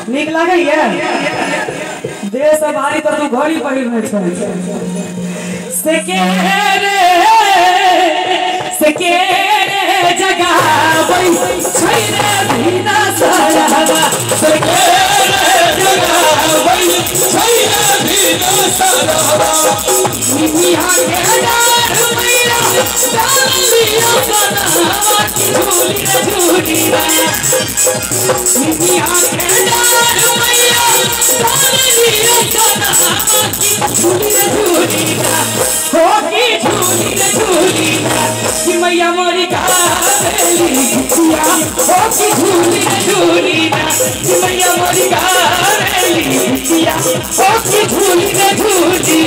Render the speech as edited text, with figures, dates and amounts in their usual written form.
निक लगे देश भारी तो तू घड़ी पहिरने सकेरे जगावई छैरे भीना सरहवा सकेरे जगावई छैरे भीना सरहवा निमिया के डार मैया डालिया सनहवा की झूली झूली निमिया के डार मैया डालिया सनहवा की झूली झूली हो की झूली झूली कि मैया मोरी गावेली बिटिया हो की झूली झूली कि मैया मोरी गावेली बिटिया हो की झूली झूली